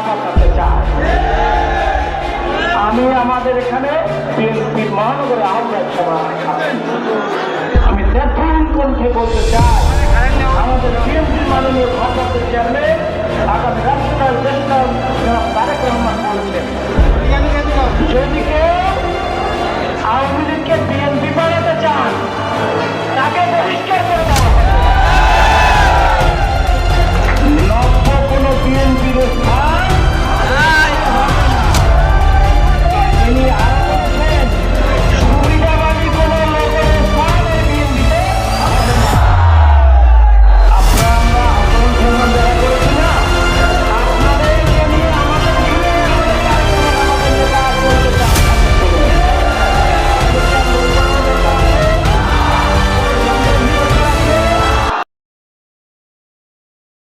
ক্ষমা করতে চায়। আমি আমাদের এখানে বিএনপির মহানগরের আহ্বায়ক সভা আমি দেখুন কণ্ঠে বলতে চাই, আমাদের বিএনপির মাননীয় ভারপ্রাপ্ত চেয়ারম্যান আগামী রাষ্ট্রনায়ক দেশনায়ক জনাব তারেক রহমান বলেছেন, যদি কেউ আওয়ামী লীগকে বিএনপি বানাতে চান